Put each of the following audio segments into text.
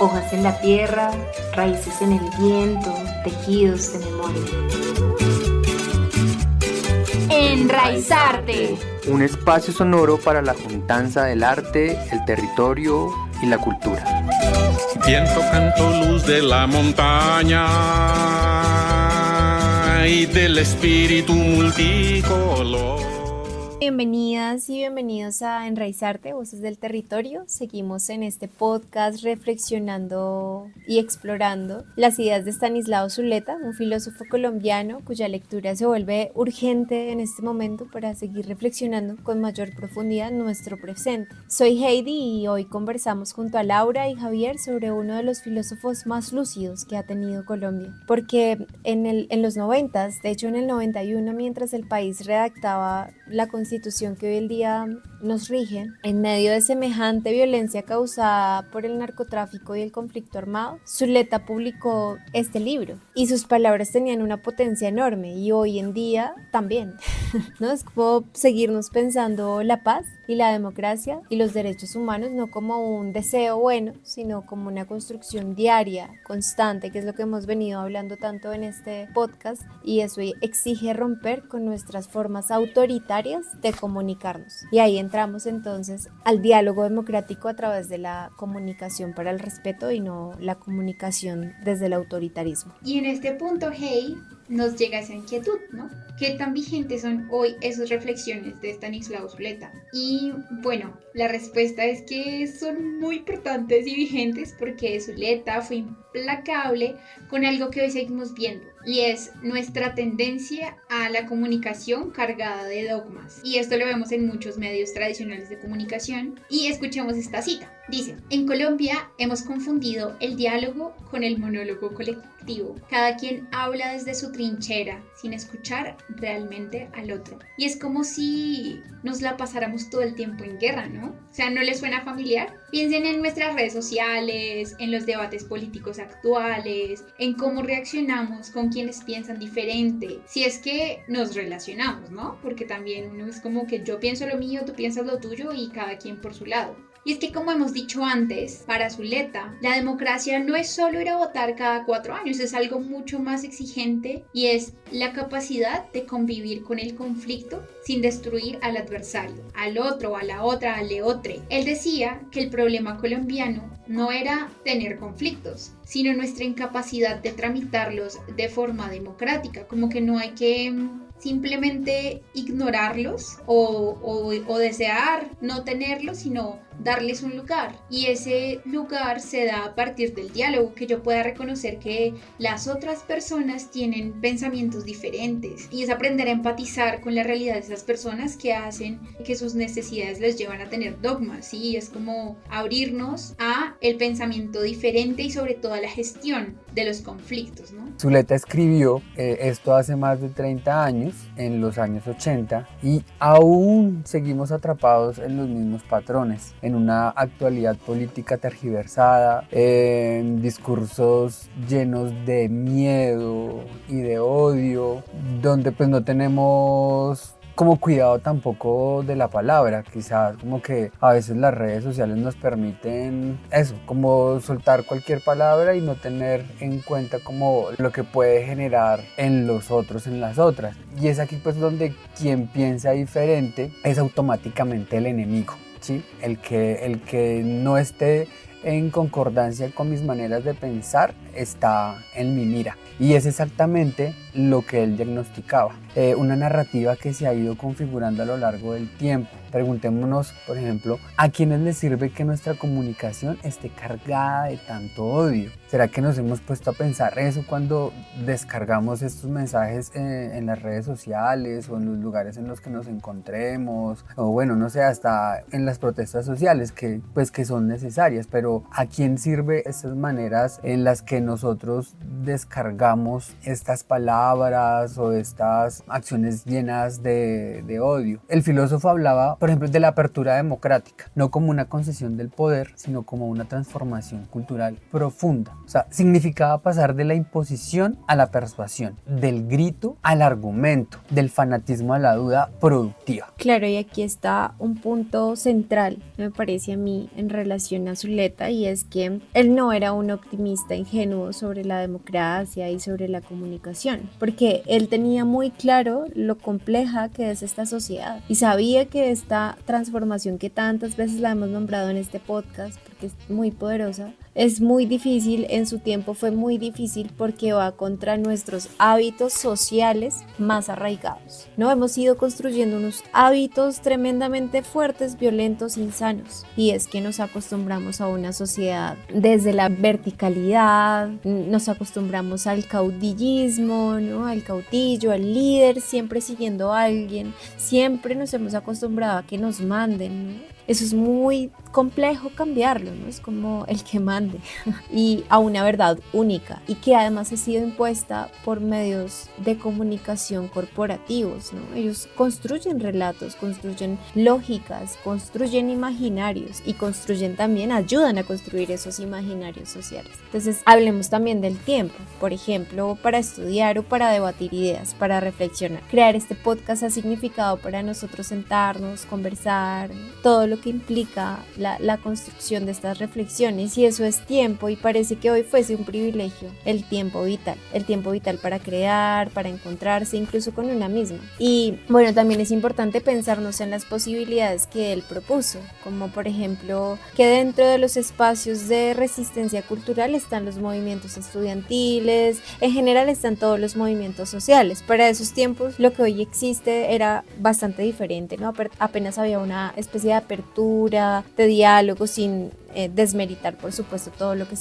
Hojas en la tierra, raíces en el viento, tejidos de memoria. Enraizarte. Un espacio sonoro para la juntanza del arte, el territorio y la cultura. Viento, canto, luz de la montaña y del espíritu multicolor. Bienvenidas y bienvenidos a Enraizarte, Voces del Territorio. Seguimos en este podcast reflexionando y explorando las ideas de Estanislao Zuleta, un filósofo colombiano cuya lectura se vuelve urgente en este momento para seguir reflexionando con mayor profundidad nuestro presente. Soy Heidi y hoy conversamos junto a Laura y Javier sobre uno de los filósofos más lúcidos que ha tenido Colombia. Porque en los 90s, de hecho en el 91, mientras el país redactaba la Constitución que hoy en día nos rige, en medio de semejante violencia causada por el narcotráfico y el conflicto armado, Zuleta publicó este libro y sus palabras tenían una potencia enorme y hoy en día también, ¿no? Es como seguirnos pensando la paz y la democracia y los derechos humanos no como un deseo bueno, sino como una construcción diaria, constante, que es lo que hemos venido hablando tanto en este podcast, y eso exige romper con nuestras formas autoritarias de comunicarnos. Y ahí entramos entonces al diálogo democrático a través de la comunicación para el respeto y no la comunicación desde el autoritarismo. Y en este punto, hey, nos llega esa inquietud, ¿no? ¿Qué tan vigentes son hoy esas reflexiones de Estanislao Zuleta? Y bueno, la respuesta es que son muy importantes y vigentes porque Zuleta fue implacable con algo que hoy seguimos viendo, y es nuestra tendencia a la comunicación cargada de dogmas. Y esto lo vemos en muchos medios tradicionales de comunicación. Y escuchemos esta cita. Dice: en Colombia hemos confundido el diálogo con el monólogo colectivo. Cada quien habla desde su trinchera, sin escuchar realmente al otro. Y es como si nos la pasáramos todo el tiempo en guerra, ¿no? O sea, ¿no les suena familiar? Piensen en nuestras redes sociales, en los debates políticos actuales, en cómo reaccionamos con quienes piensan diferente, si es que nos relacionamos, ¿no? Porque también uno es como que yo pienso lo mío, tú piensas lo tuyo y cada quien por su lado. Y es que, como hemos dicho antes, para Zuleta, la democracia no es solo ir a votar cada 4 años, es algo mucho más exigente y es la capacidad de convivir con el conflicto sin destruir al adversario, al otro, a la otra, al leotre. Él decía que el problema colombiano no era tener conflictos, sino nuestra incapacidad de tramitarlos de forma democrática, como que no hay que simplemente ignorarlos o desear no tenerlos, sino darles un lugar, y ese lugar se da a partir del diálogo, que yo pueda reconocer que las otras personas tienen pensamientos diferentes, y es aprender a empatizar con la realidad de esas personas que hacen que sus necesidades les llevan a tener dogmas, y es como abrirnos a el pensamiento diferente y sobre todo a la gestión de los conflictos, ¿no? Zuleta escribió esto hace más de 30 años, en los años 80, y aún seguimos atrapados en los mismos patrones, en una actualidad política tergiversada, en discursos llenos de miedo y de odio, donde pues no tenemos como cuidado tampoco de la palabra. Quizás como que a veces las redes sociales nos permiten eso, como soltar cualquier palabra y no tener en cuenta como lo que puede generar en los otros, en las otras. Y es aquí pues donde quien piensa diferente es automáticamente el enemigo, ¿sí? El que no esté en concordancia con mis maneras de pensar está en mi mira. Y es exactamente lo que él diagnosticaba. Una narrativa que se ha ido configurando a lo largo del tiempo. Preguntémonos, por ejemplo, ¿a quiénes les sirve que nuestra comunicación esté cargada de tanto odio? ¿Será que nos hemos puesto a pensar eso cuando descargamos estos mensajes en las redes sociales o en los lugares en los que nos encontremos? O bueno, no sé, hasta en las protestas sociales que son necesarias, pero ¿a quién sirve estas maneras en las que nosotros descargamos estas palabras o estas acciones llenas de odio? El filósofo hablaba, por ejemplo, de la apertura democrática, no como una concesión del poder, sino como una transformación cultural profunda. O sea, significaba pasar de la imposición a la persuasión, del grito al argumento, del fanatismo a la duda productiva. Claro, y aquí está un punto central, me parece a mí, en relación a Zuleta, Zuleta, y es que él no era un optimista ingenuo sobre la democracia y sobre la comunicación, porque él tenía muy claro lo compleja que es esta sociedad y sabía que esta transformación que tantas veces la hemos nombrado en este podcast, porque es muy poderosa, es muy difícil, en su tiempo fue muy difícil porque va contra nuestros hábitos sociales más arraigados, ¿no? Hemos ido construyendo unos hábitos tremendamente fuertes, violentos, insanos, y es que nos acostumbramos a una sociedad desde la verticalidad, nos acostumbramos al caudillismo, ¿no? Al caudillo, al líder, siempre siguiendo a alguien, siempre nos hemos acostumbrado a que nos manden, ¿no? Eso es muy complejo cambiarlo, ¿no? Es como el que mande y a una verdad única y que además ha sido impuesta por medios de comunicación corporativos, ¿no? Ellos construyen relatos, construyen lógicas, construyen imaginarios y construyen también, ayudan a construir esos imaginarios sociales. Entonces, hablemos también del tiempo, por ejemplo, para estudiar o para debatir ideas, para reflexionar. Crear este podcast ha significado para nosotros sentarnos, conversar, ¿no? Todo lo que implica la construcción de estas reflexiones, y eso es tiempo, y parece que hoy fuese un privilegio el tiempo vital para crear, para encontrarse incluso con una misma. Y bueno, también es importante pensarnos en las posibilidades que él propuso, como por ejemplo que dentro de los espacios de resistencia cultural están los movimientos estudiantiles, en general están todos los movimientos sociales. Para esos tiempos lo que hoy existe era bastante diferente, ¿no? Apenas había una especie de apertura, de diálogo, sin desmeritar por supuesto todo lo que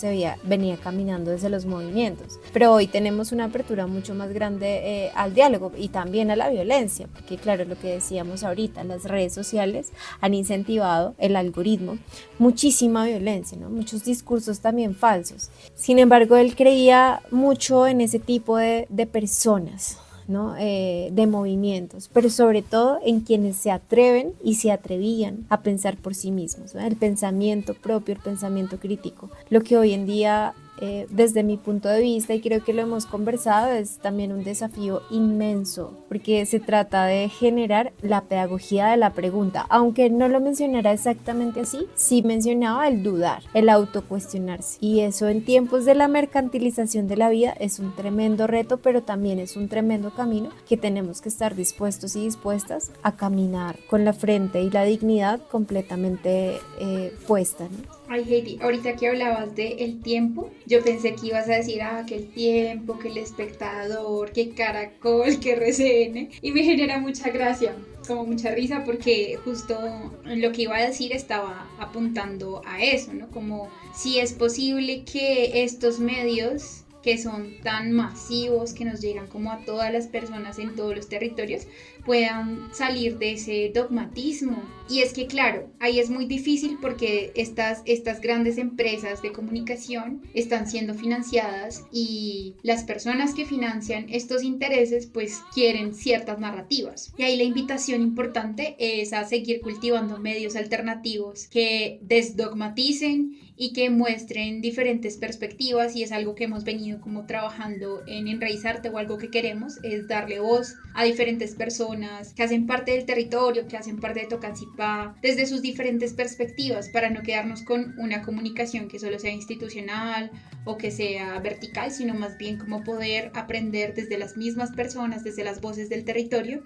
venía caminando desde los movimientos, pero hoy tenemos una apertura mucho más grande al diálogo y también a la violencia, porque claro, lo que decíamos ahorita, las redes sociales han incentivado, el algoritmo, muchísima violencia, ¿no? Muchos discursos también falsos. Sin embargo, él creía mucho en ese tipo de personas, ¿no? De movimientos, pero sobre todo en quienes se atreven y se atrevían a pensar por sí mismos, ¿no? El pensamiento propio, el pensamiento crítico, lo que hoy en día desde mi punto de vista, y creo que lo hemos conversado, es también un desafío inmenso, porque se trata de generar la pedagogía de la pregunta, aunque no lo mencionara exactamente así, sí mencionaba el dudar, el autocuestionarse, y eso en tiempos de la mercantilización de la vida es un tremendo reto, pero también es un tremendo camino que tenemos que estar dispuestos y dispuestas a caminar con la frente y la dignidad completamente puesta, ¿no? Ay, Heidi, ahorita que hablabas de el tiempo, yo pensé que ibas a decir, que el tiempo, que el espectador, que Caracol, que RCN, y me genera mucha gracia, como mucha risa, porque justo lo que iba a decir estaba apuntando a eso, ¿no? Como si es posible que estos medios que son tan masivos, que nos llegan como a todas las personas en todos los territorios, puedan salir de ese dogmatismo. Y es que claro, ahí es muy difícil porque estas grandes empresas de comunicación están siendo financiadas y las personas que financian estos intereses pues quieren ciertas narrativas. Y ahí la invitación importante es a seguir cultivando medios alternativos que desdogmaticen y que muestren diferentes perspectivas, y es algo que hemos venido como trabajando en Enraizarte, o algo que queremos es darle voz a diferentes personas que hacen parte del territorio, que hacen parte de Tocancipá, desde sus diferentes perspectivas, para no quedarnos con una comunicación que solo sea institucional o que sea vertical, sino más bien como poder aprender desde las mismas personas, desde las voces del territorio,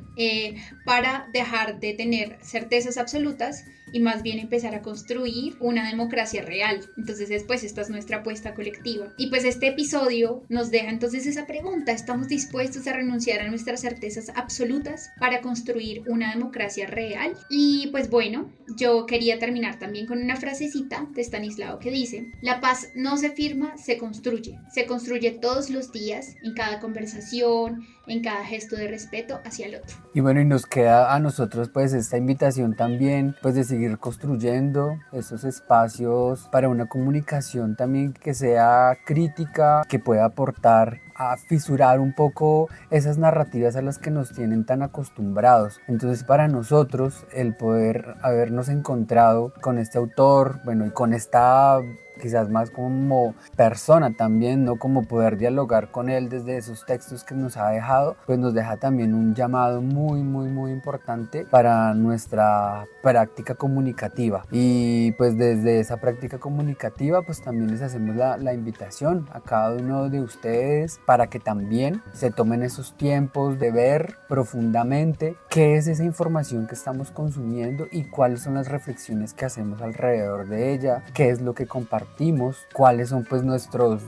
para dejar de tener certezas absolutas y más bien empezar a construir una democracia real. Entonces pues esta es nuestra apuesta colectiva. Y pues este episodio nos deja entonces esa pregunta: ¿estamos dispuestos a renunciar a nuestras certezas absolutas para construir una democracia real? Y pues bueno, yo quería terminar también con una frasecita de Stanislao que dice: la paz no se firma, se construye todos los días, en cada conversación, en cada gesto de respeto hacia el otro. Y bueno, y nos queda a nosotros pues esta invitación también, pues de seguir construyendo esos espacios para una comunicación también que sea crítica, que pueda aportar a fisurar un poco esas narrativas a las que nos tienen tan acostumbrados. Entonces, para nosotros el poder habernos encontrado con este autor, bueno, y con esta quizás más como persona también, ¿no? Como poder dialogar con él desde esos textos que nos ha dejado, pues nos deja también un llamado muy, muy, muy importante para nuestra práctica comunicativa. Y pues desde esa práctica comunicativa, pues también les hacemos la invitación a cada uno de ustedes para que también se tomen esos tiempos de ver profundamente qué es esa información que estamos consumiendo y cuáles son las reflexiones que hacemos alrededor de ella, qué es lo que compartimos, cuáles son pues nuestros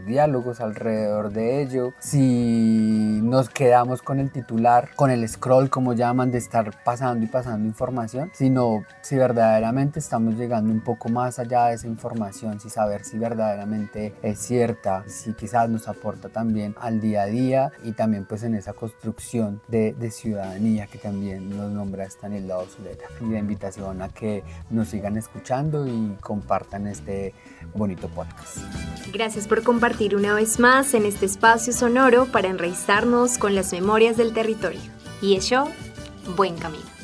diálogos alrededor de ello, si nos quedamos con el titular, con el scroll como llaman, de estar pasando y pasando información, sino si verdaderamente estamos llegando un poco más allá de esa información, si saber si verdaderamente es cierta, si quizás nos aporta también al día a día y también pues en esa construcción de ciudadanía que también nos nombra Estanislao Zuleta. Y la invitación a que nos sigan escuchando y compartan este bonito podcast. Gracias por compartir una vez más en este espacio sonoro para enraizarnos con las memorias del territorio. Y eso, buen camino.